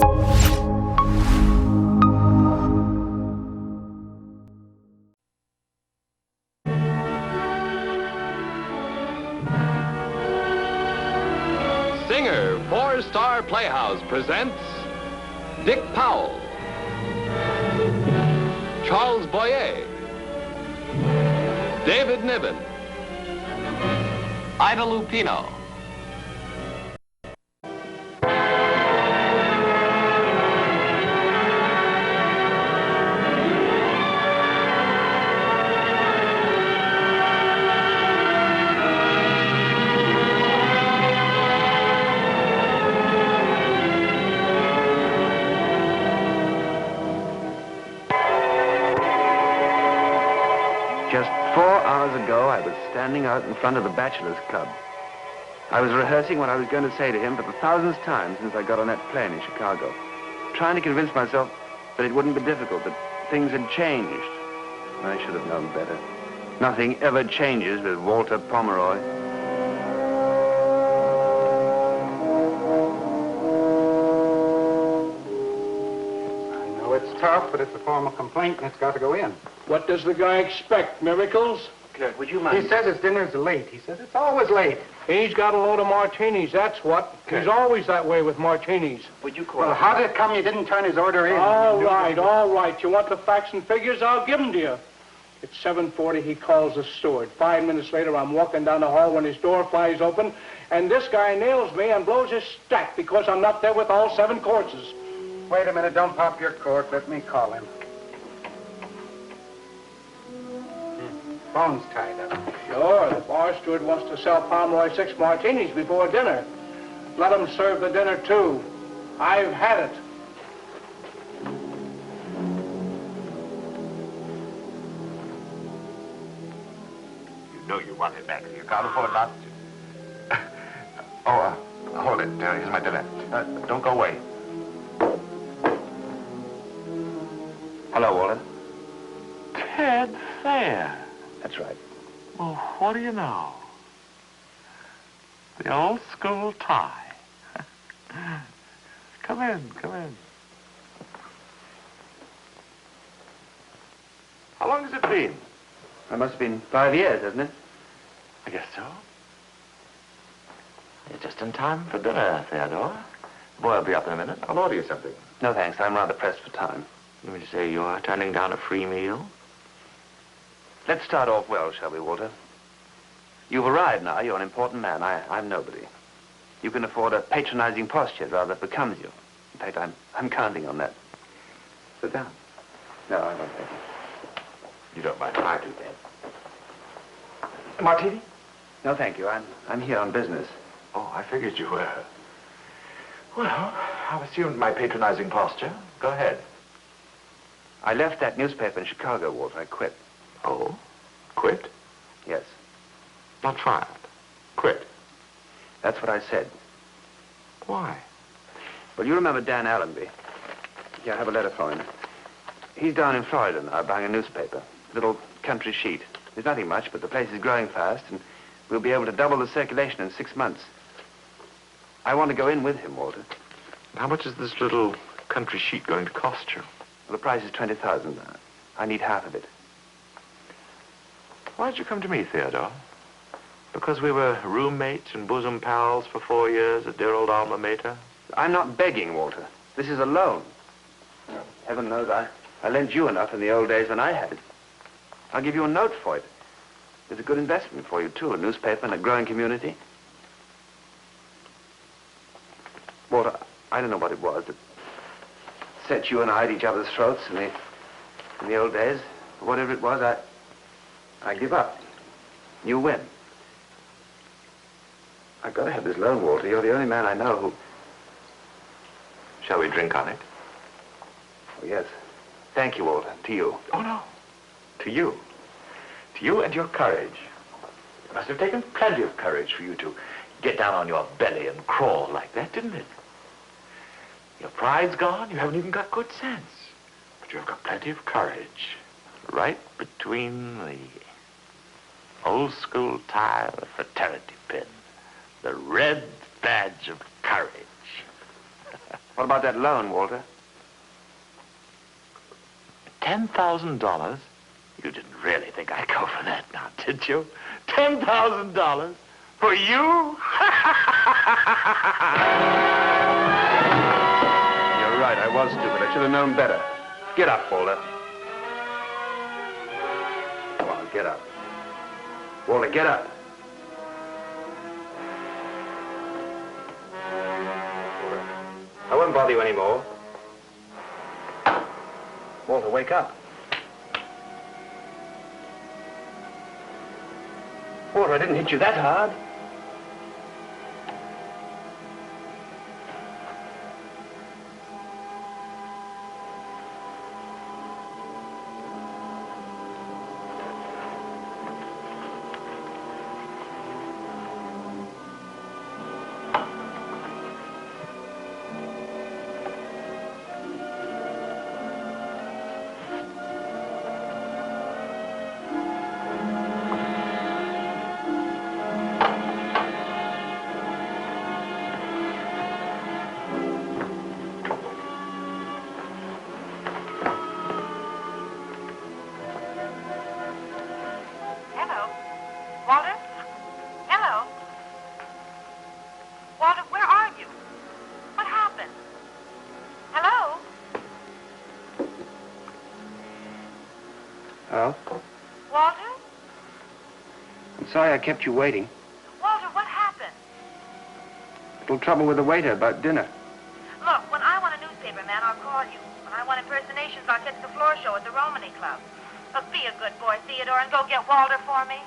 Singer for Star Playhouse presents Dick Powell, Charles Boyer, David Niven, Ida Lupino. Just 4 hours ago, I was standing out in front of the Bachelor's Club. I was rehearsing what I was going to say to him for the 1000th time since I got on that plane in Chicago, trying to convince myself that it wouldn't be difficult, that things had changed. I should have known better. Nothing ever changes with Walter Pomeroy. I know it's tough, but it's a formal complaint and it's got to go in. What does the guy expect? Miracles? Clerk, would you mind? He says his dinner's late. He says it's always late. He's got a load of martinis, that's what. He's always that way with martinis. Would you call? Well, how did it come you didn't turn his order in? All right. You want the facts and figures? I'll give them to you. At 7:40, he calls the steward. 5 minutes later, I'm walking down the hall when his door flies open, and this guy nails me and blows his stack because I'm not there with all 7 courses. Wait a minute, don't pop your cork. Let me call him. Phone's tied up. Sure, the bar steward wants to sell Pomeroy 6 martinis before dinner. Let him serve the dinner, too. I've had it. You know you want it, Max. You can't afford not to. Hold it. Here's my dinner. Don't go away. Hello, Walter. Ted Fair. That's right. Well, what do you know? The old school tie. Come in. How long has it been? It must have been 5 years, hasn't it? I guess so. You're just in time for dinner, Theodore. The boy will be up in a minute. I'll order you something. No, thanks. I'm rather pressed for time. You mean to say you are turning down a free meal? Let's start off well, shall we, Walter? You've arrived now. You're an important man. I'm nobody. You can afford a patronizing posture rather that becomes you. In fact, I'm counting on that. Sit down. No, I won't thank you. You don't mind if I do that. A martini? No, thank you. I'm here on business. Oh, I figured you were. Well, I've assumed my patronizing posture. Go ahead. I left that newspaper in Chicago, Walter. I quit. Oh? Quit? Yes. Not fired. Quit. That's what I said. Why? Well, you remember Dan Allenby. Yeah, I have a letter for him. He's down in Florida now buying a newspaper. Little country sheet. There's nothing much, but the place is growing fast, and we'll be able to double the circulation in 6 months. I want to go in with him, Walter. How much is this little country sheet going to cost you? Well, the price is $20,000. I need half of it. Why did you come to me, Theodore? Because we were roommates and bosom pals for 4 years at dear old alma mater? I'm not begging, Walter. This is a loan. Heaven knows I lent you enough in the old days when I had it. I'll give you a note for it. It's a good investment for you, too, a newspaper and a growing community. Walter, I don't know what it was that set you and I at each other's throats in the old days. Whatever it was, I give up. You win. I've got to have this loan, Walter. You're the only man I know who... Shall we drink on it? Oh, yes. Thank you, Walter. To you. Oh, no. To you. To you and your courage. It must have taken plenty of courage for you to get down on your belly and crawl like that, didn't it? Your pride's gone. You haven't even got good sense. But you've got plenty of courage. Right between the old school tie and the fraternity pin. The red badge of courage. What about that loan, Walter? $10,000? You didn't really think I'd go for that now, did you? $10,000? For you? You're right, I was stupid. I should have known better. Get up, Walter. Come on, get up. Walter, get up. Walter, I won't bother you anymore. Walter, wake up. Walter, I didn't hit you that hard. Sorry I kept you waiting. Walter, what happened? Little trouble with the waiter about dinner. Look, when I want a newspaper man, I'll call you. When I want impersonations, I'll catch the floor show at the Romany Club. Look, be a good boy, Theodore, and go get Walter for me.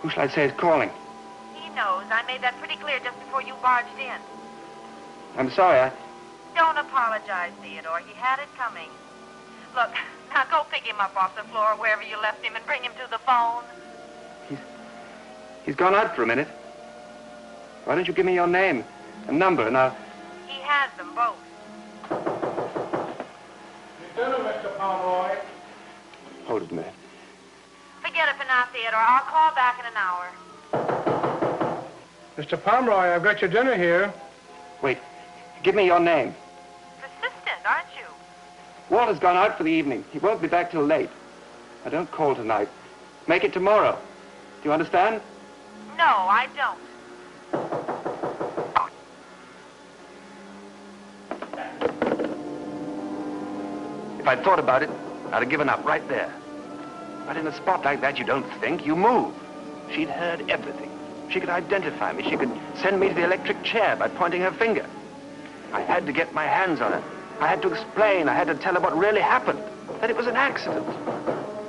Who shall I say is calling? He knows. I made that pretty clear just before you barged in. I'm sorry, Don't apologize, Theodore. He had it coming. Look, now go pick him up off the floor wherever you left him and bring him to the phone. He's gone out for a minute. Why don't you give me your name and number, and I'll... He has them both. Your dinner, Mr. Pomeroy. Hold it a minute. Forget it for now, Theodore. I'll call back in an hour. Mr. Pomeroy, I've got your dinner here. Wait. Give me your name. Persistent, aren't you? Walter's gone out for the evening. He won't be back till late. I don't call tonight. Make it tomorrow. Do you understand? No, I don't. If I'd thought about it, I'd have given up right there. But in a spot like that, you don't think, you move. She'd heard everything. She could identify me. She could send me to the electric chair by pointing her finger. I had to get my hands on her. I had to explain. I had to tell her what really happened. That it was an accident.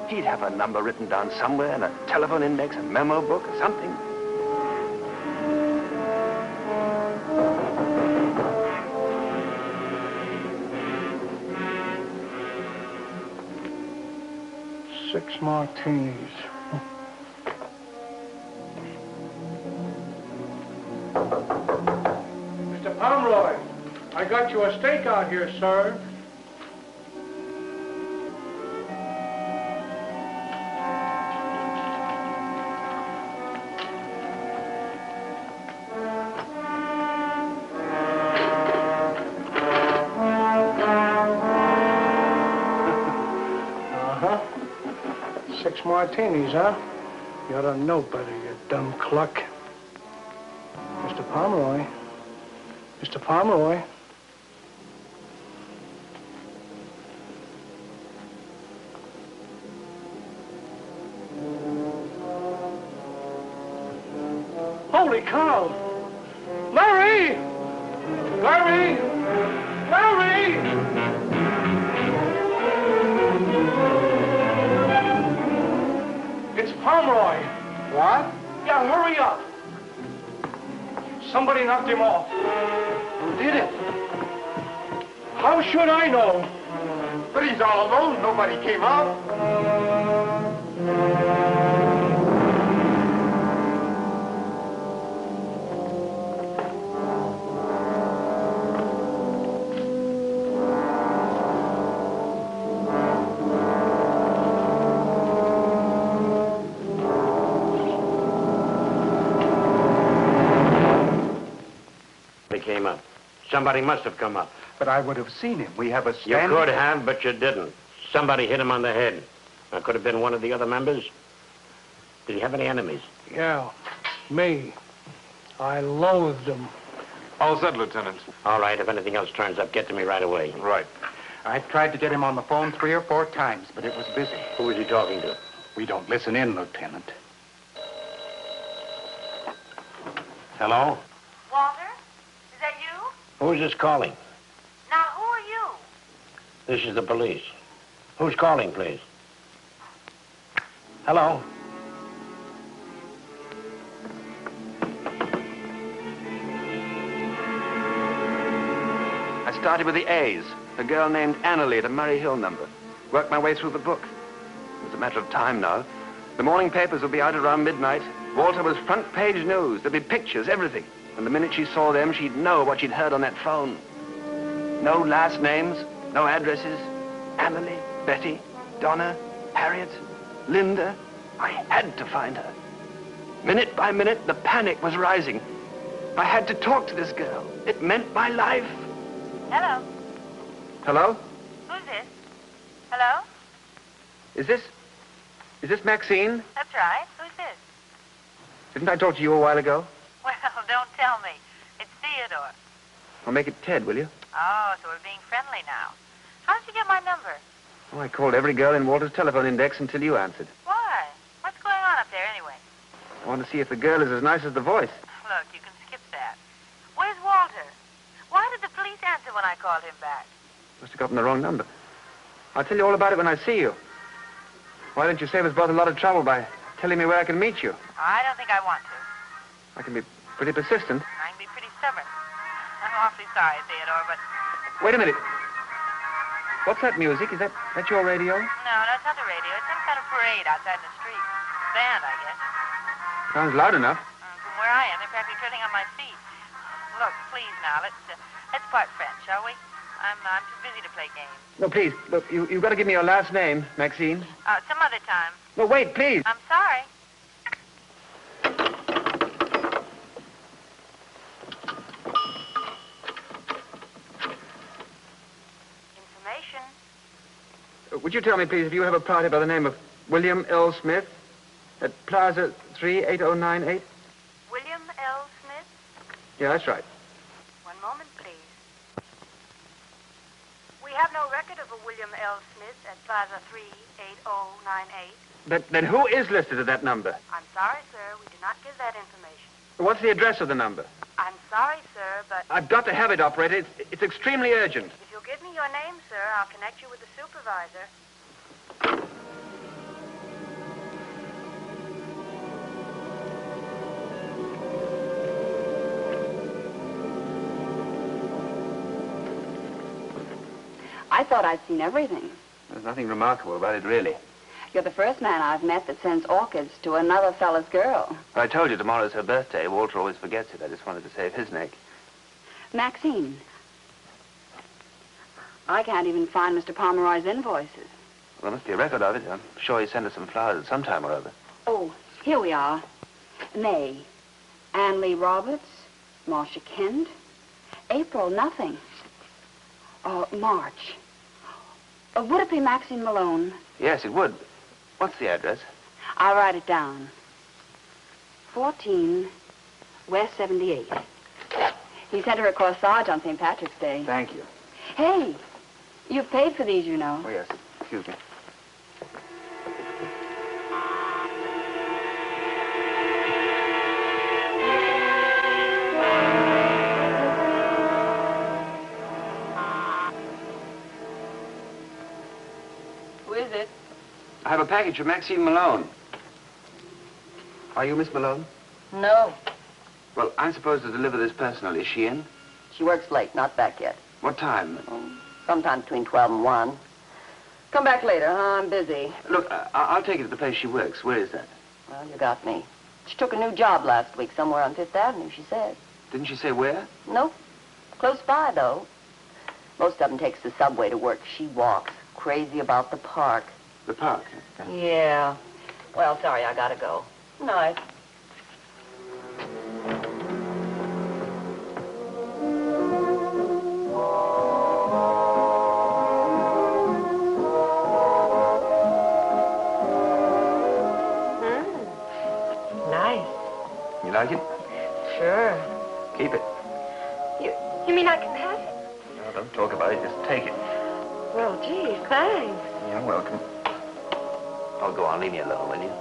He'd have her number written down somewhere in a telephone index, a memo book, or something. Six martinis. Mr. Pomeroy, I got you a steak out here, sir. Six martinis, huh? You ought to know better, you dumb cluck. Mr. Pomeroy. Mr. Pomeroy. Holy cow! Larry! Larry! Larry! It's Pomeroy. What? Yeah, hurry up. Somebody knocked him off. Who did it? How should I know? But he's all alone. Nobody came out. Somebody must have come up. But I would have seen him. We have a You stand. could have, but you didn't. Somebody hit him on the head. That could have been one of the other members. Did he have any enemies? Yeah, me. I loathed him. All set, Lieutenant. All right, if anything else turns up, get to me right away. Right. I tried to get him on the phone 3 or 4 times, but it was busy. Who was he talking to? We don't listen in, Lieutenant. Hello? Walter? Is that you? Who's this calling? Now, who are you? This is the police. Who's calling, please? Hello? I started with the A's, a girl named Annalie at a Murray Hill number. Worked my way through the book. It was a matter of time now. The morning papers would be out around midnight. Walter was front page news. There'd be pictures, everything. And the minute she saw them, she'd know what she'd heard on that phone. No last names, no addresses. Annalie, Betty, Donna, Harriet, Linda. I had to find her. Minute by minute, the panic was rising. I had to talk to this girl. It meant my life. Hello? Hello? Who's this? Hello? Is this Maxine? That's right. Who's this? Didn't I talk to you a while ago? Well, don't tell me. It's Theodore. I'll make it Ted, will you? Oh, so we're being friendly now. How did you get my number? Oh, I called every girl in Walter's telephone index until you answered. Why? What's going on up there anyway? I want to see if the girl is as nice as the voice. Look, you can skip that. Where's Walter? Why did the police answer when I called him back? Must have gotten the wrong number. I'll tell you all about it when I see you. Why don't you save us both a lot of trouble by telling me where I can meet you? I don't think I want to. I can be pretty persistent. I can be pretty stubborn. I'm awfully sorry, Theodore, but... Wait a minute. What's that music? Is that your radio? No, that's not the radio. It's some kind of parade outside in the street. Band, I guess. Sounds loud enough. From where I am, they're practically treading on my feet. Look, please now, let's part friends, shall we? I'm too busy to play games. No, please. Look, you've got to give me your last name, Maxine. Some other time. No, wait, please. I'm sorry. Information. Would you tell me, please, if you have a party by the name of William L. Smith at Plaza 38098? William L. Smith? Yeah, that's right. One moment, please. We have no record of a William L. Smith at Plaza 38098. Then who is listed at that number? I'm sorry, sir. We do not give that information. What's the address of the number? I'm sorry, sir, but... I've got to have it, operator. It's extremely urgent. If you'll give me your name, sir, I'll connect you with the supervisor. I thought I'd seen everything. There's nothing remarkable about it, really. You're the first man I've met that sends orchids to another fella's girl. I told you tomorrow's her birthday. Walter always forgets it. I just wanted to save his neck. Maxine, I can't even find Mr. Pomeroy's invoices. Well, there must be a record of it. I'm sure he sent us some flowers at some time or other. Oh, here we are. May. Ann Lee Roberts. Marcia Kent. April, nothing. March. Would it be Maxine Malone? Yes, it would. What's the address? I'll write it down. 14 West 78. He sent her a corsage on St. Patrick's Day. Thank you. Hey, you've paid for these, you know. Oh, yes. Excuse me. Who is it? I have a package for Maxine Malone. Are you Miss Malone? No. Well, I'm supposed to deliver this personally. Is she in? She works late, not back yet. What time? Sometime between 12 and 1. Come back later, huh? I'm busy. Look, I'll take it to the place she works. Where is that? Well, you got me. She took a new job last week somewhere on Fifth Avenue, she said. Didn't she say where? Nope. Close by, though. Most of them takes the subway to work. She walks. Crazy about the park. The park? Yeah. Well, sorry, I gotta go. Night. I can have it? No, don't talk about it. Just take it. Well, gee, thanks. You're welcome. Oh, go on. Leave me alone, will you?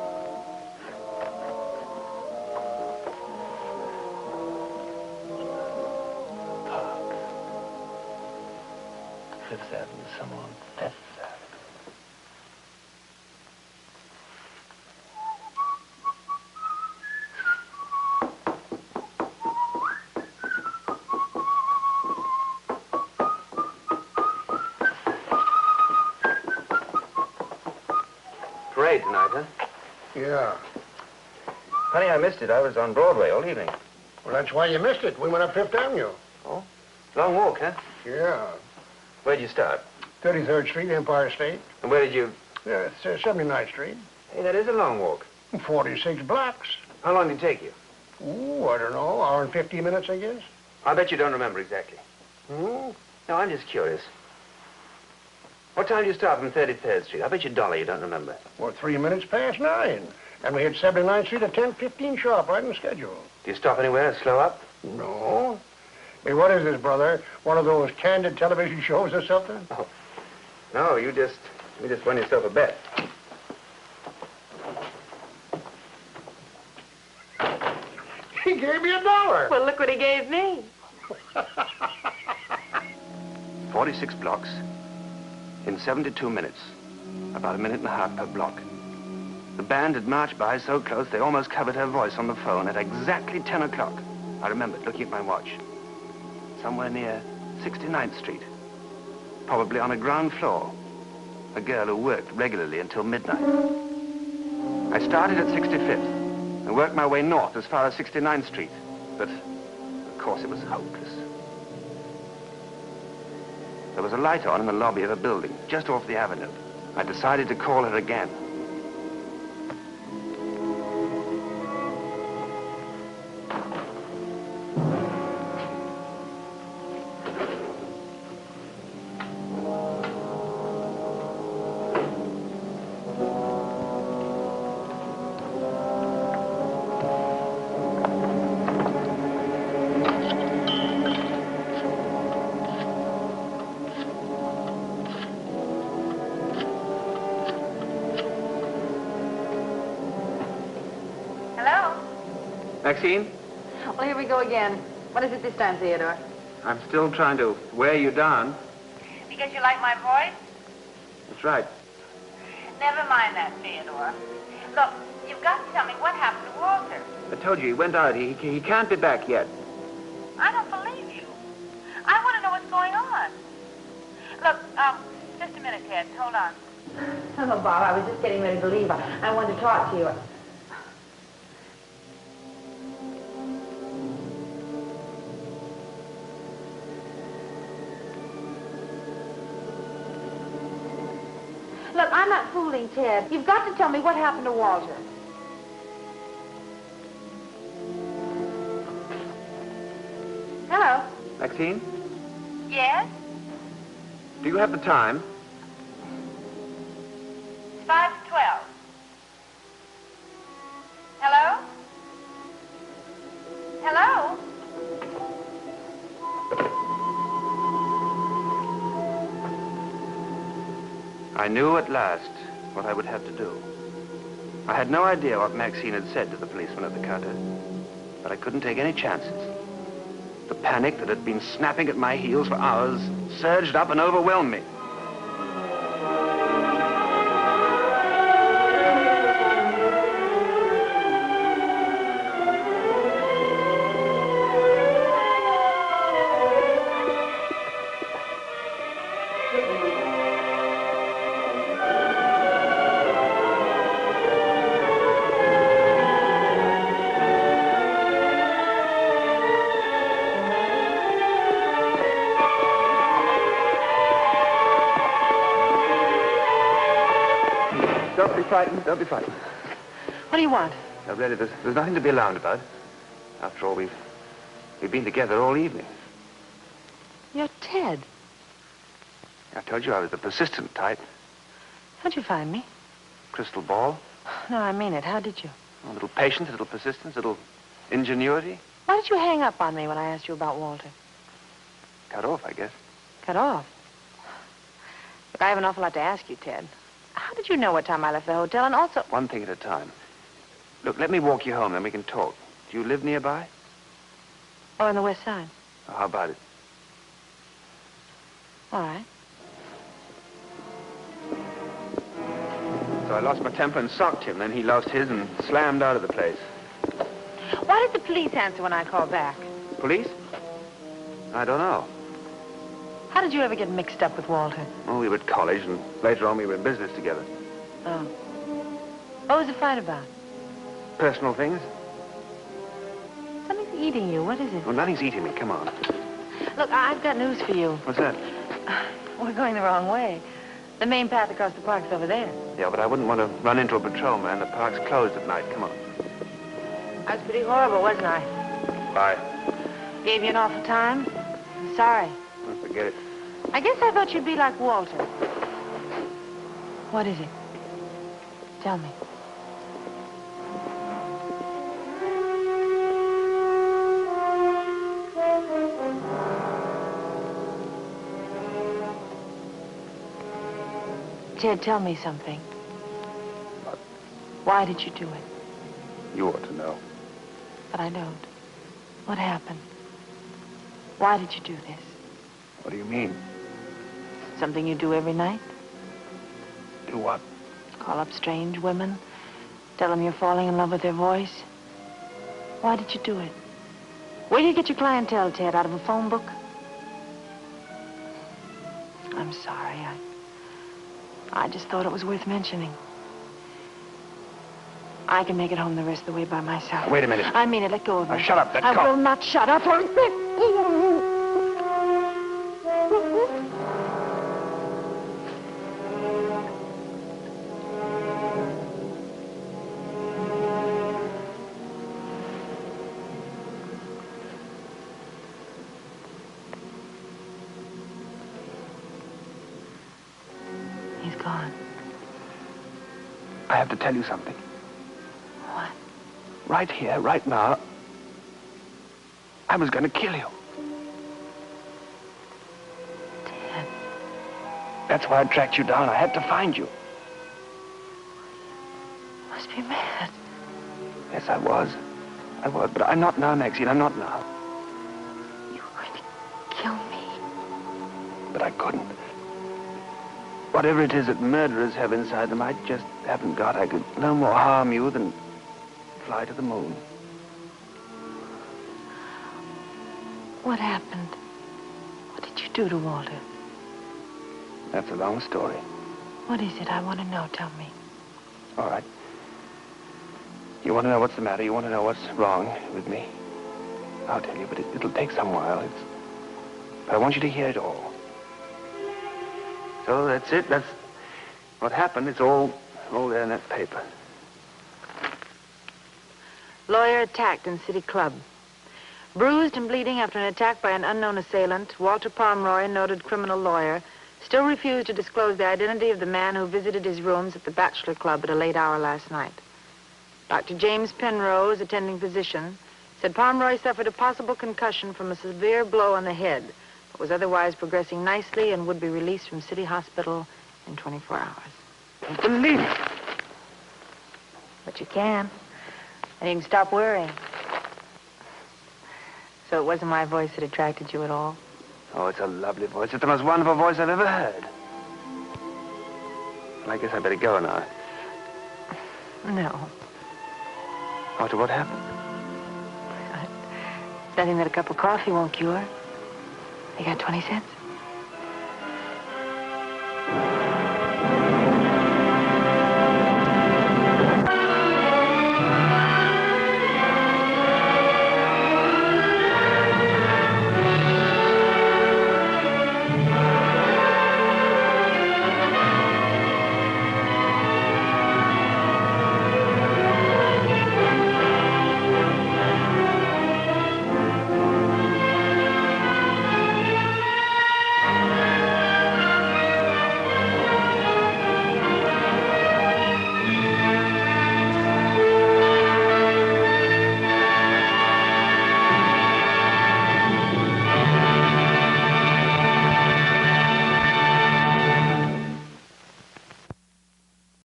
Park. Fifth Avenue, someone. Fifth Avenue. Parade tonight, huh? Yeah. Funny I missed it. I was on Broadway all evening. Well, that's why you missed it. We went up Fifth Avenue. Oh? Long walk, huh? Yeah. Where'd you start? 33rd Street, Empire State. And where did you... Yeah, it's 79th Street. Hey, that is a long walk. 46 blocks. How long did it take you? Ooh, I don't know. Hour and 15 minutes, I guess. I bet you don't remember exactly. Hmm? No, I'm just curious. What time did you start from 33rd Street? I bet you dollar you don't remember. Well, 3 minutes past 9. And we hit 79th Street at 10:15 sharp, right on schedule. Do you stop anywhere and slow up? No. Hey, what is this, brother? One of those candid television shows or something? Oh. No, you just won yourself a bet. He gave me $1. Well, look what he gave me. 46 blocks in 72 minutes. About a minute and a half per block. The band had marched by so close they almost covered her voice on the phone at exactly 10 o'clock. I remembered looking at my watch. Somewhere near 69th Street. Probably on a ground floor. A girl who worked regularly until midnight. I started at 65th and worked my way north as far as 69th Street. But, of course, it was hopeless. There was a light on in the lobby of a building, just off the avenue. I decided to call her again. Maxine? Well, here we go again. What is it this time, Theodore? I'm still trying to wear you down. Because you like my voice? That's right. Never mind that, Theodore. Look, you've got to tell me what happened to Walter. I told you, he went out. He can't be back yet. I don't believe you. I want to know what's going on. Look, just a minute, Ted. Hold on. Hello, Bob. I was just getting ready to leave. I wanted to talk to you. Look, I'm not fooling, Ted. You've got to tell me what happened to Walter. Hello? Maxine? Yes? Do you have the time? It's 5 to 12. Hello? Hello? I knew at last what I would have to do. I had no idea what Maxine had said to the policeman at the counter, but I couldn't take any chances. The panic that had been snapping at my heels for hours surged up and overwhelmed me. Don't be frightened. What do you want? No, really, there's nothing to be alarmed about. After all, we've been together all evening. You're Ted. I told you I was the persistent type. How'd you find me? Crystal ball. No, I mean it. How did you? A little patience, a little persistence, a little ingenuity. Why did you hang up on me when I asked you about Walter? cut off, I guess. Cut off? Look, I have an awful lot to ask you, Ted. How did you know what time I left the hotel, and also... One thing at a time. Look, let me walk you home, then we can talk. Do you live nearby? Oh, on the west side. Oh, how about it? All right. So I lost my temper and socked him. Then he lost his and slammed out of the place. Why did the police answer when I called back? Police? I don't know. How did you ever get mixed up with Walter? Well, we were at college, and later on we were in business together. Oh. What was the fight about? Personal things? Something's eating you. What is it? Well, nothing's eating me. Come on. Look, I've got news for you. What's that? We're going the wrong way. The main path across the park's over there. Yeah, but I wouldn't want to run into a patrolman. The park's closed at night. Come on. I was pretty horrible, wasn't I? Bye. Gave you an awful time? I'm sorry. Well, forget it. I guess I thought you'd be like Walter. What is it? Tell me. Ted, tell me something. What? Why did you do it? You ought to know. But I don't. What happened? Why did you do this? What do you mean? Something you do every night? Do what? Call up strange women, tell them you're falling in love with their voice. Why did you do it? Where do you get your clientele, Ted? Out of a phone book? I'm sorry. I just thought it was worth mentioning. I can make it home the rest of the way by myself. Wait a minute. I mean it. Let go of me. Now, shut up. That I cop. will not shut up. He's gone. I have to tell you something. What? Right here, right now, I was going to kill you. Ted. That's why I tracked you down. I had to find you. You must be mad. Yes, I was. But I'm not now, Maxine. I'm not now. You were going to kill me. But I couldn't. Whatever it is that murderers have inside them, I just haven't got. I could no more harm you than fly to the moon. What happened? What did you do to Walter? That's a long story. What is it? I want to know. Tell me. All right. You want to know what's the matter? You want to know what's wrong with me? I'll tell you, but it'll take some while. But I want you to hear it all. So that's it. That's what happened. It's all there in that paper. Lawyer attacked in City Club. Bruised and bleeding after an attack by an unknown assailant, Walter Pomeroy, noted criminal lawyer, still refused to disclose the identity of the man who visited his rooms at the Bachelor Club at a late hour last night. Dr. James Penrose, attending physician, said Pomeroy suffered a possible concussion from a severe blow on the head, but was otherwise progressing nicely and would be released from City Hospital in 24 hours. Don't believe it. But you can. And you can stop worrying. So it wasn't my voice that attracted you at all? Oh, it's a lovely voice. It's the most wonderful voice I've ever heard. Well, I guess I better go now. No. After what happened? Nothing that a cup of coffee won't cure. You got 20 cents?